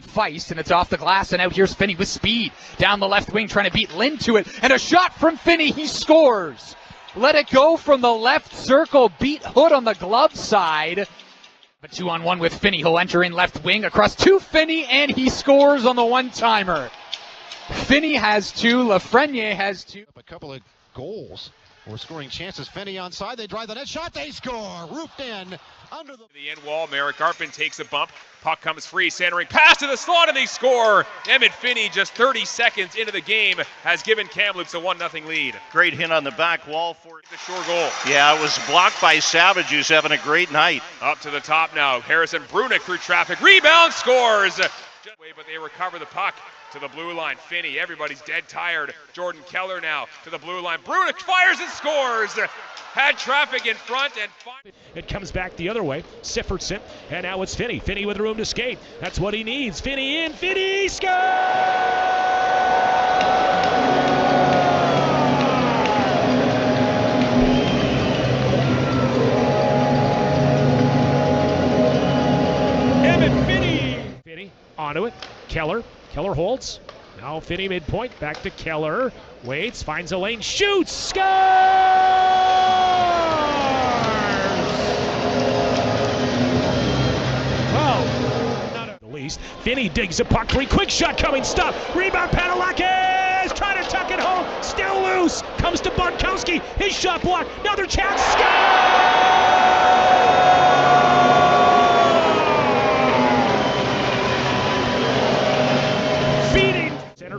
and Feist, and it's off the glass, and out here's Finnie with speed. Down the left wing, trying to beat Lynn to it, and a shot from Finnie, he scores! Let it go from the left circle, beat Hood on the glove side. A 2-on-1 with Finnie, he'll enter in left wing, across to Finnie, and he scores on the one-timer. Finnie has two, Lafreniere has two. A couple of goals or scoring chances. Finnie onside, they drive the net shot, they score! Roofed in, under the end wall. Merrick Garpin takes a bump. Puck comes free, centering, pass to the slot, and they score! Emmitt Finnie, just 30 seconds into the game, has given Kamloops a 1-0 lead. Great hit on the back wall for the sure goal. Yeah, it was blocked by Savage, who's having a great night. Up to the top now. Harrison Brunick through traffic. Rebound, scores! But they recover the puck to the blue line. Finnie, everybody's dead tired. Jordan Keller now to the blue line. Brunick fires and scores! Had traffic in front and it comes back the other way. Siffertson, and now it's Finnie. Finnie with room to skate. That's what he needs. Finnie in, Finnie scores! Emmitt Finnie! Finnie onto it. Keller holds. Now Finnie midpoint, back to Keller. Waits, finds a lane, shoots, scores! Well, not at the least. Finnie digs a puck free, quick shot coming, stop. Rebound, Padelakis trying to tuck it home, still loose. Comes to Bonkowski, his shot blocked, another chance,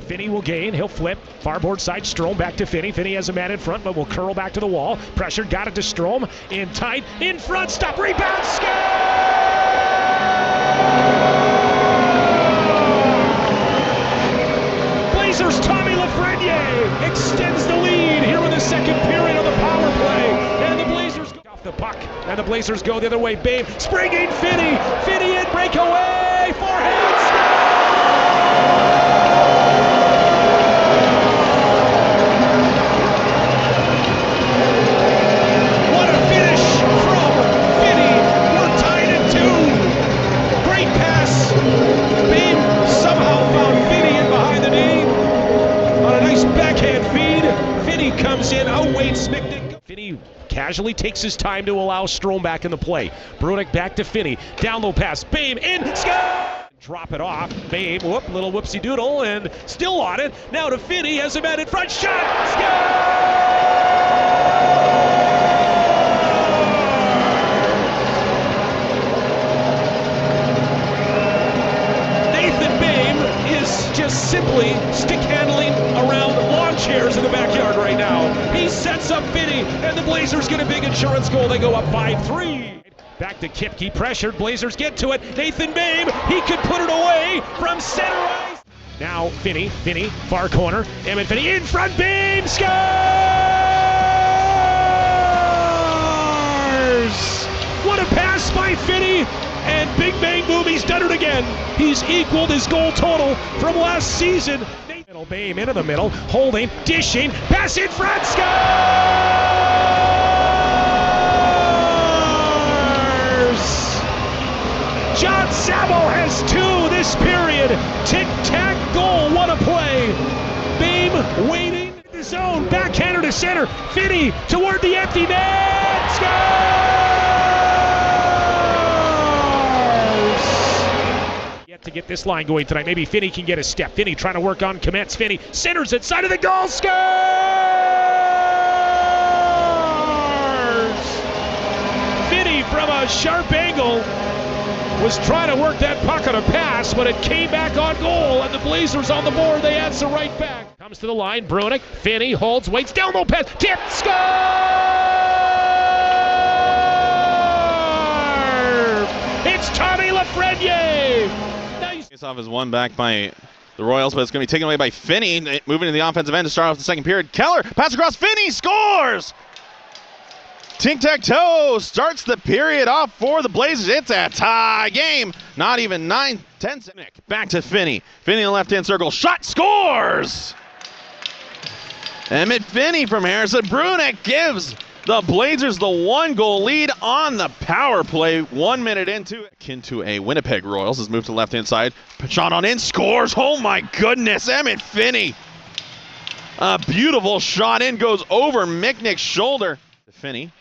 Finnie will gain, he'll flip, farboard side, Strome back to Finnie. Finnie has a man in front, but will curl back to the wall. Pressure, got it to Strome, in tight, in front, stop, rebound, score! Blazers, Tommy Lafreniere extends the lead here in the second period of the power play. And the Blazers go off the puck, and the Blazers go the other way. Babe, springing Finnie, Finnie in, breakaway, forehand, score! Comes in, outweighs Smicknick. Finnie casually takes his time to allow Strome back in the play. Brunick back to Finnie. Down low pass. Bame in. Score! Drop it off. Bame, whoop, little whoopsie doodle, and still on it. Now to Finnie, has a man in front. Shot! Score! Just simply stick handling around lawn chairs in the backyard right now. He sets up Finnie, and the Blazers get a big insurance goal. They go up 5-3. Back to Kipke, pressured. Blazers get to it. Nathan Bame, he could put it away from center ice. Now Finnie, far corner. Emmitt Finnie in front. Bame scores! What a pass by Finnie! And big bang boom, he's done it again. He's equaled his goal total from last season. Middle Bame into the middle, holding, dishing, pass in front, scores! John Sabo has two this period. Tic-tac goal, what a play. Bame waiting in the zone, backhander to center. Finnie toward the empty net, scores! To get this line going tonight. Maybe Finnie can get a step. Finnie trying to work on commence. Finnie centers it, side of the goal, scores! Finnie from a sharp angle was trying to work that puck on a pass, but it came back on goal, and the Blazers on the board. They answer right back. Comes to the line, Brunick, Finnie holds, waits, down low pass, tip, score! It's Tommy Lafreniere! Off is won back by the Royals, but it's going to be taken away by Finnie. Moving to the offensive end to start off the second period. Keller, pass across, Finnie scores! Tic-tac-toe starts the period off for the Blazers. It's a tie game. Not even 9-10 seconds. Back to Finnie. Finnie in the left-hand circle. Shot, scores! Emmitt Finnie from Harrison. Brunick gives The Blazers the 1-goal lead on the power play 1 minute into it. Akin to a Winnipeg Royals has moved to the left-hand side. Shot on in, scores. Oh my goodness, Emmitt Finnie. A beautiful shot in, goes over Micknick's shoulder. Finnie.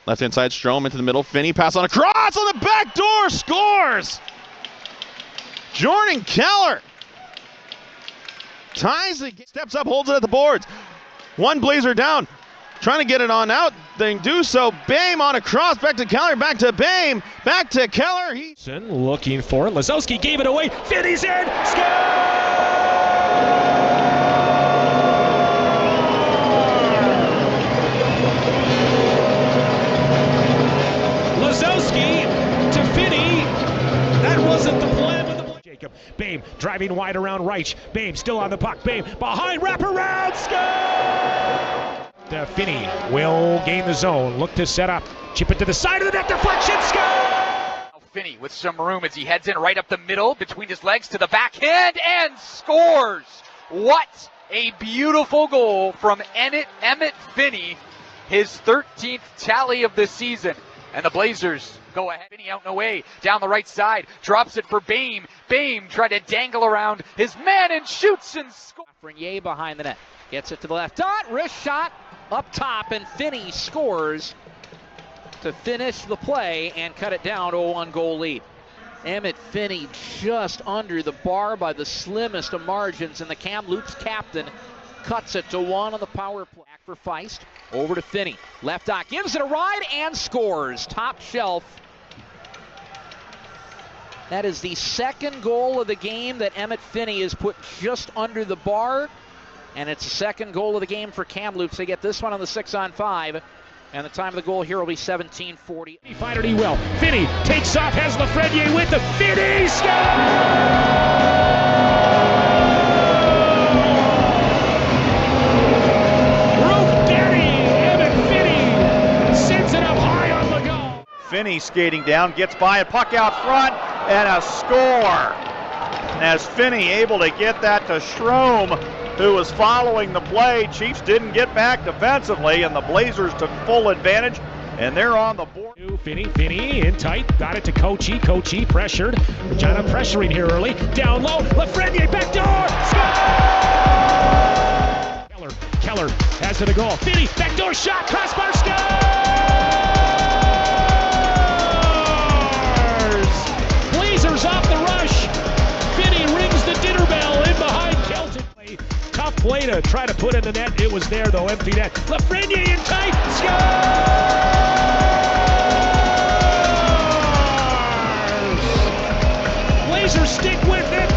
Left-hand side, Strome into the middle. Finnie pass on across on the back door, scores! Jordan Keller ties the game, steps up, holds it at the boards. One Blazer down, trying to get it on out. They do so. Bame on a cross, back to Keller, back to Bame, back to Keller. Looking for it. Lazowski gave it away. Finnie's in. Score! Lazowski to Finnie. That wasn't the plan with the play. Jacob Bame driving wide around Reich. Bame still on the puck. Bame behind, wraparound, score! Finnie will gain the zone. Look to set up. Chip it to the side of the net. Deflection, score! Finnie with some room as he heads in right up the middle between his legs to the backhand and scores. What a beautiful goal from Emmitt Finnie, his 13th tally of the season. And the Blazers go ahead. Finnie out and away down the right side, drops it for Bame. Bame tried to dangle around his man and shoots and scores. Frenier behind the net, gets it to the left dot, wrist shot up top, and Finnie scores to finish the play and cut it down to a 1-goal lead. Emmitt Finnie just under the bar by the slimmest of margins, and the Kamloops captain cuts it to 1 on the power play. Back for Feist, over to Finnie. Left dot, gives it a ride and scores. Top shelf. That is the second goal of the game that Emmitt Finnie has put just under the bar. And it's the second goal of the game for Kamloops. They get this one on the 6-on-5. And the time of the goal here will be 17:40. He fired it well. Finnie takes off, has Lafreniere with the Finnie score! Finnie skating down, gets by it, puck out front, and a score. As Finnie able to get that to Strome, who was following the play. Chiefs didn't get back defensively, and the Blazers took full advantage, and they're on the board. Finnie in tight, got it to Kochi. Kochi pressured. Regina pressuring here early. Down low, Lafreniere, back door, score! Keller has to the goal. Finnie, backdoor shot, crossbar, score! Blazers off the rush. Finnie rings the dinner bell in behind Kelton. Tough play to try to put in the net. It was there though, empty net. Lafreniere in tight, scores! Blazers stick with it,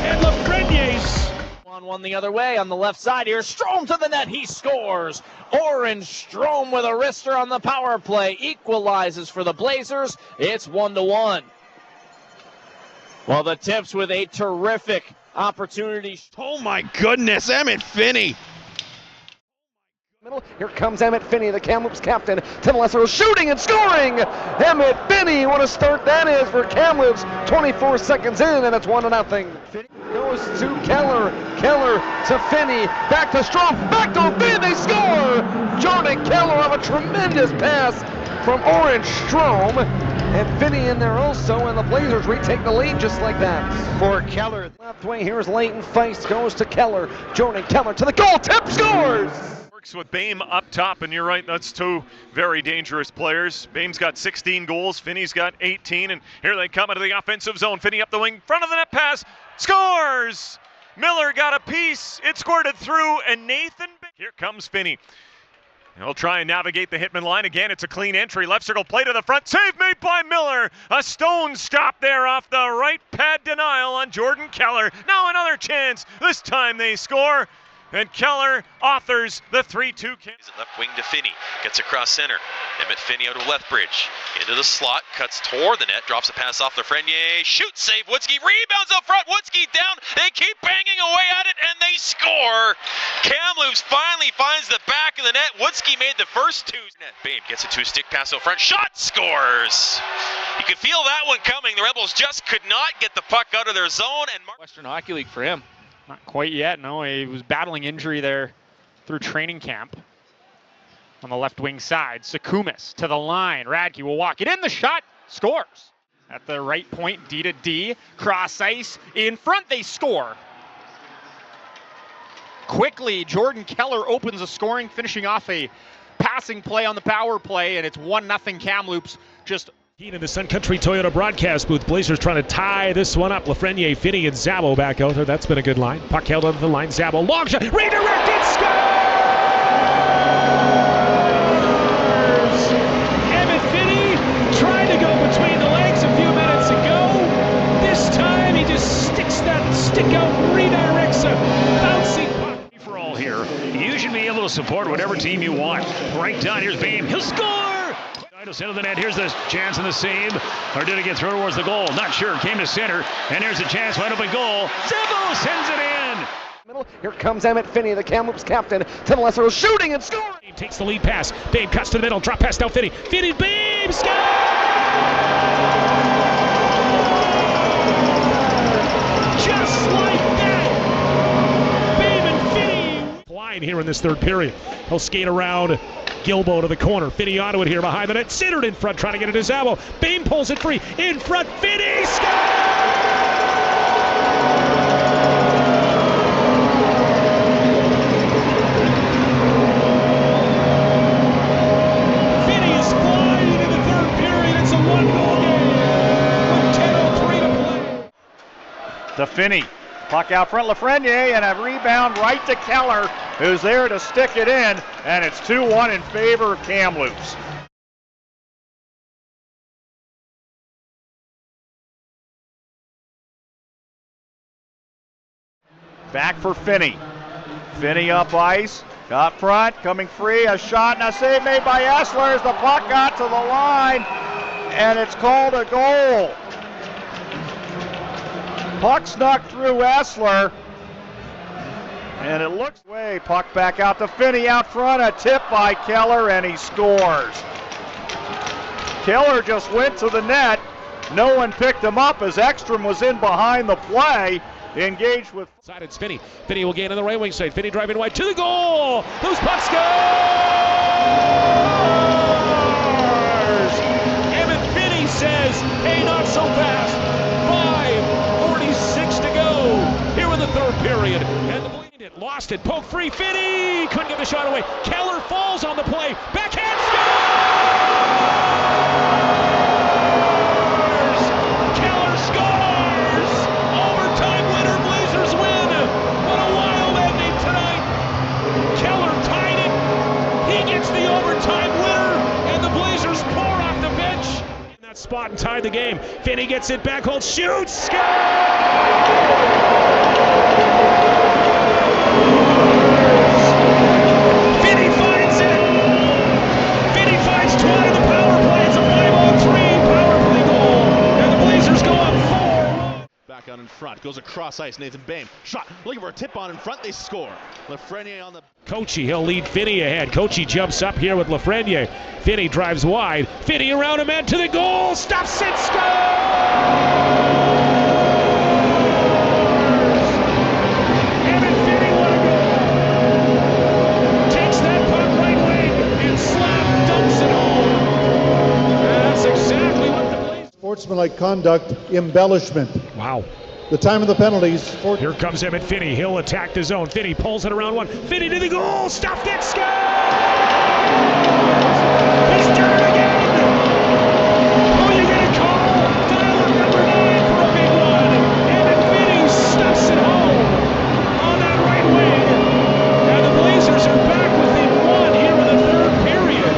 and Lafreniere's On one the other way on the left side here. Strome to the net, he scores. Orange Strome with a wrister on the power play equalizes for the Blazers. It's 1-1. Well, the Tips with a terrific opportunity. Oh my goodness, Emmitt Finnie. Here comes Emmitt Finnie, the Kamloops captain, to the left circle, shooting and scoring! Emmitt Finnie, what a start that is for Kamloops. 24 seconds in, and it's 1-0. Finnie goes to Keller, Keller to Finnie, back to Strome, back to Finnie, they score! Jordan Keller on a tremendous pass from Orange Strome, and Finnie in there also, and the Blazers retake the lead just like that. For Keller, left wing, here's Leighton Feist, goes to Keller, Jordan Keller to the goal, tip, scores! With Bame up top, and you're right, that's two very dangerous players. Bame's got 16 goals, Finnie's got 18, and here they come into the offensive zone. Finnie up the wing, front of the net pass, scores! Miller got a piece, it squirted through, and Nathan, here comes Finnie. He'll try and navigate the Hitman line again. It's a clean entry, left circle play to the front, save made by Miller. A stone stop there off the right pad denial on Jordan Keller. Now another chance, this time they score. And Keller authors the 3-2. Left wing to Finnie, gets across center. Emmitt Finnie out of left bridge, into the slot, cuts toward the net, drops a pass off Lafreniere, shoot save, Woodsky rebounds up front, Woodsky down, they keep banging away at it, and they score! Kamloops finally finds the back of the net, Woodsky made the first two. Bame gets a two-stick pass out front, shot, scores! You could feel that one coming, the Rebels just could not get the puck out of their zone, and Western Hockey League for him. Not quite yet, no. He was battling injury there through training camp. on the left wing side. Sukumis to the line. Radke will walk it in. The shot scores. At the right point, D to D. Cross ice. In front, they score. Quickly, Jordan Keller opens the scoring, finishing off a passing play on the power play, and it's 1-0 Kamloops. Just in the Sun Country Toyota broadcast booth, Blazers trying to tie this one up. Lafreniere, Finnie, and Zabo back out there. That's been a good line. Puck held onto the line. Zabo, long shot, redirected, scores! Emmitt Finnie tried to go between the legs a few minutes ago. This time he just sticks that stick out, redirects a bouncing puck. For all here, you should be able to support whatever team you want. Right down, here's Beam, he'll score! Center the net, here's the chance in the seam, or did it get thrown towards the goal? Not sure, came to center, and here's a chance, wide open goal. Zabo sends it in! Here comes Emmitt Finnie, the Kamloops captain, to the lesser, shooting and scoring! Babe takes the lead pass, Babe cuts to the middle, drop pass down Finnie, Finnie, Babe, score! Just like that! Babe and Finnie! Flying here in this third period. He'll skate around Gilbo to the corner. Finnie onto it here behind the net. Centered in front, trying to get it to Zabo. Bain pulls it free. In front, Finnie scores! Finnie is flying in the third period. It's a 1-goal game with 10:03 to play. To Finnie. Puck out front, Lafreniere, and a rebound right to Keller, who's there to stick it in, and it's 2-1 in favor of Kamloops. Back for Finnie. Finnie up ice, up front, coming free, a shot and a save made by Essler as the puck got to the line, and it's called a goal. Puck snuck through Essler, and it looks away. Puck back out to Finnie out front, a tip by Keller, and he scores. Keller just went to the net. No one picked him up as Ekstrom was in behind the play, engaged with. Side it's Finnie. Finnie will gain on the right wing side. Finnie driving wide to the goal. Loose puck scores! Emmitt Finnie says, hey, not so fast. 5:46 to go here in the third period. And the bleed it, lost it, poke free. Finnie couldn't get the shot away. Keller falls on the play. Backhand scores! Keller scores! Overtime winner, Blazers win! What a wild ending tonight! Keller tied it. He gets the overtime winner, and the Blazers pour off the bench in that spot and tie the game. Finnie gets it back, holds, shoots, scores! Finnie finds it. Finnie finds Twan in the power play. It's a 5-on-3 power play goal, and the Blazers go up 4. Back out in front, goes across ice, Nathan Bame. Shot, looking for a tip on in front, they score. Lafreniere on the... Kochi, he'll lead Finnie ahead. Kochi jumps up here with Lafreniere. Finnie drives wide. Finnie around a man to the goal, stops it, scores! Emmitt Finnie, what a goal! Takes that puck right wing and slap dumps it home. That's exactly what the Blazers... Sportsmanlike conduct, embellishment. Wow. The time of the penalties. Here comes Emmitt Finnie. He'll attack the zone. Finnie pulls it around one. Finnie to the goal. Stuffed it. Scores! He's done it again. Who are you going to call? Dialer number 9 for a big one. Emmitt Finnie stuffs it home on that right wing. And the Blazers are back within 1 here in the third period.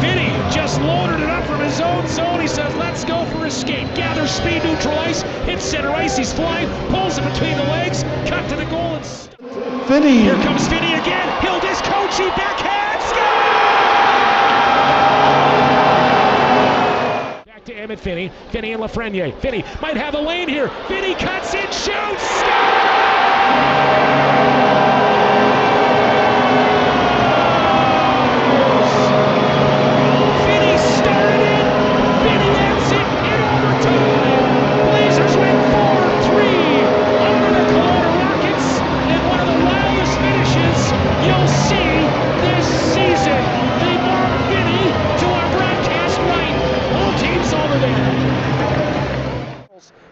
Finnie just loaded it up from his own zone. He says, let's go for a skate. Gathers speed, neutral ice, hits center ice. He's flying, pulls it between the legs, cut to the goal. And Finnie. Here comes Finnie again. He'll dish Kochi, backhand, score! Back to Emmitt Finnie. Finnie and Lafreniere. Finnie might have a lane here. Finnie cuts it, shoots, score! You'll see this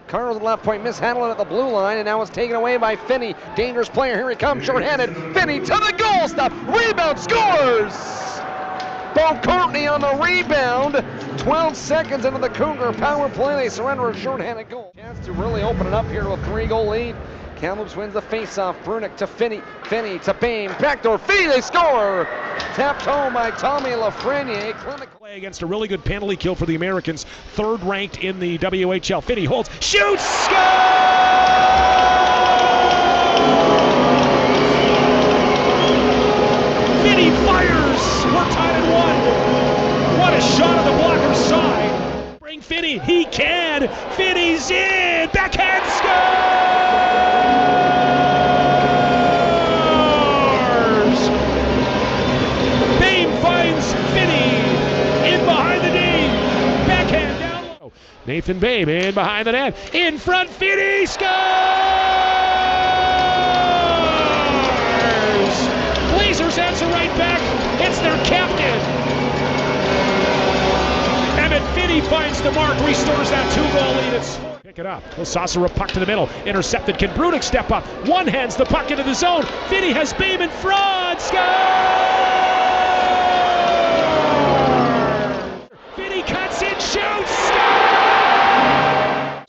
Carter's left point, mishandled at the blue line, and now it's taken away by Finnie. Dangerous player, here he comes, short-handed. Finnie to the goal stop, rebound, scores! Bo Courtney on the rebound. 12 seconds into the Cougar power play, they surrender a short-handed goal. Chance to really open it up here to a 3-goal lead. Kamloops wins the face-off. Brunick to Finnie. Finnie to Bame. Backdoor feed. They score. Tapped home by Tommy Lafreniere. Clinical play against a really good penalty kill for the Americans. Third ranked in the WHL. Finnie holds. Shoots. Score! Finnie fires. We're tied at 1. What a shot on the blocker's side. Bring Finnie. He can. Finnie's in. Backhand score! Nathan Bame in behind the net. In front, Finnie scores! Blazers answer right back. It's their captain. Emmitt Finnie finds the mark, restores that 2-goal lead. It's pick it up. Saucer a puck to the middle. Intercepted. Can Brunick step up? One hands the puck into the zone. Finnie has Bame in front. Score! Finnie cuts in, shoots.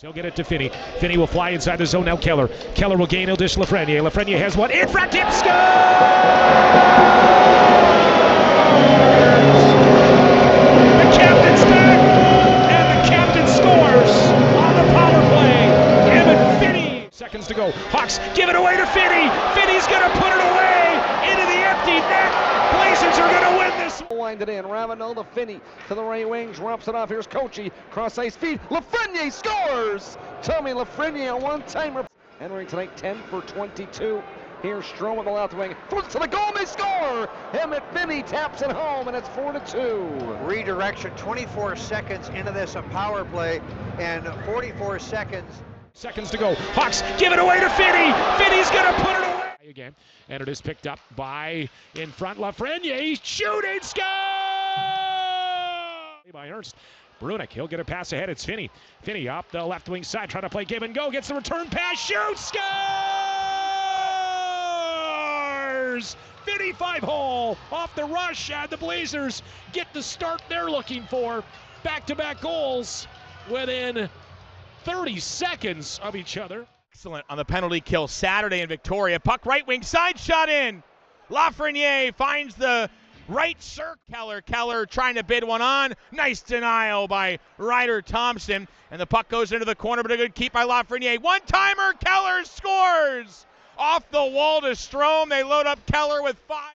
He'll get it to Finnie. Finnie will fly inside the zone. Now Keller. Keller will gain. He'll dish Lafreniere. Lafreniere has one. In front. Tip. Scores! The captain's back. And the captain scores on the power play. Emmitt Finnie. Seconds to go. Hawks give it away to Finnie. Finnie's going to put it away into the empty net. Blazers are going to win this. Lined it in. Ravenel to Finnie to the right wing. Drops it off. Here's Kochi. Cross ice feed. Lafreniere scores! Tommy Lafreniere, a one-timer. Entering tonight 10 for 22. Here's Strom on the left wing. Throws to the goal. They score! Emmitt Finnie taps it home, and it's 4-2. Redirection 24 seconds into this, a power play, and 44 seconds. Seconds to go. Hawks give it away to Finnie. Finnie's going to put it away. Again, and it is picked up by in front Lafreniere. He's shooting. Score! By Ernst. Brunick, he'll get a pass ahead. It's Finnie. Finnie up the left wing side, trying to play give and go. Gets the return pass. Shoots. Scores! Finnie 5-hole off the rush, and the Blazers get the start they're looking for. Back-to-back goals within 30 seconds of each other. Excellent on the penalty kill Saturday in Victoria. Puck right wing side shot in. Lafreniere finds the right circle. Keller trying to bid one on. Nice denial by Ryder Thompson. And the puck goes into the corner, but a good keep by Lafreniere. One-timer, Keller scores! Off the wall to Strom. They load up Keller with 5.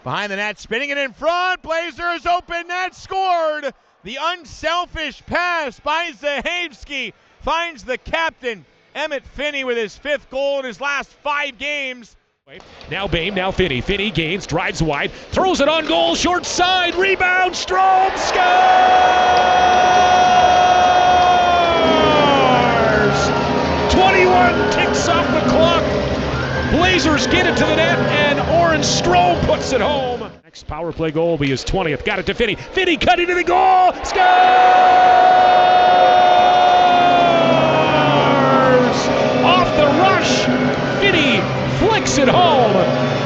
Behind the net, spinning it in front. Blazers open net, scored! The unselfish pass by Zahevsky finds the captain, Emmitt Finnie, with his 5th goal in his last 5 games. Now Bame, now Finnie. Finnie gains, drives wide, throws it on goal, short side, rebound, Strom scores! 21 ticks off the clock. Blazers get it to the net, and Orange Strom puts it home. Next power play goal will be his 20th. Got it to Finnie. Finnie cutting to the goal. Scores! Off the rush. Finnie flicks it home.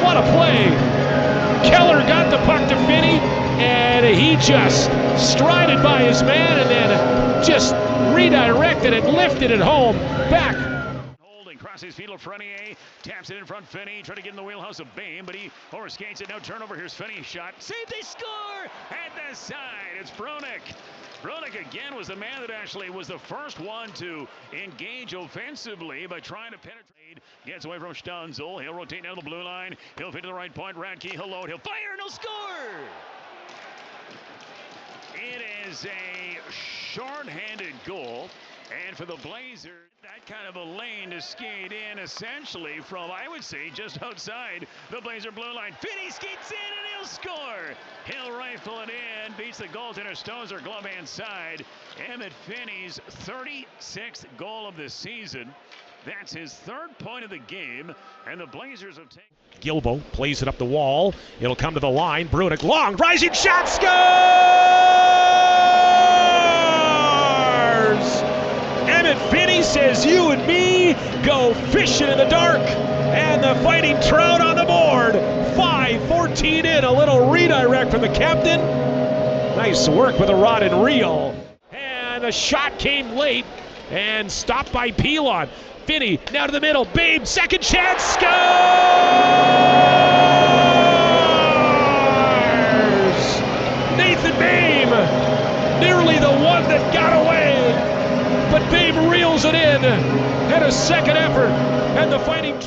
What a play. Keller got the puck to Finnie, and he just strided by his man and then just redirected it, lifted it home. Back. Crosses field of Lafreniere, taps it in front. Finnie trying to get in the wheelhouse of Bame, but he overskates it. Now turnover. Here's Finnie. Shot. Save. They score at the side. It's Brunick. Brunick again was the man that actually was the first one to engage offensively by trying to penetrate. Gets away from Stanzel. He'll rotate down the blue line. He'll fit to the right point. Radke, he'll load. He'll fire and he'll score. It is a short-handed goal. And for the Blazers, that kind of a lane to skate in essentially from, I would say, just outside the Blazer blue line. Finnie skates in and he'll score. He'll rifle it in, beats the goaltender Stozer, glove hand side. Emmitt Finnie's 36th goal of the season. That's his 3rd point of the game, and the Blazers have taken. Gilbo plays it up the wall. It'll come to the line. Brunick, long, rising shot, scores! go fishing in the dark, and the Fighting Trout on the board. 5:14 in, a little redirect from the captain. Nice work with a rod and reel. And the shot came late and stopped by Pilon. Finnie now to the middle. Babe, second chance, scores! Nathan Babe, nearly the one that got away, but Babe reels it in. Had a second effort, and the Fighting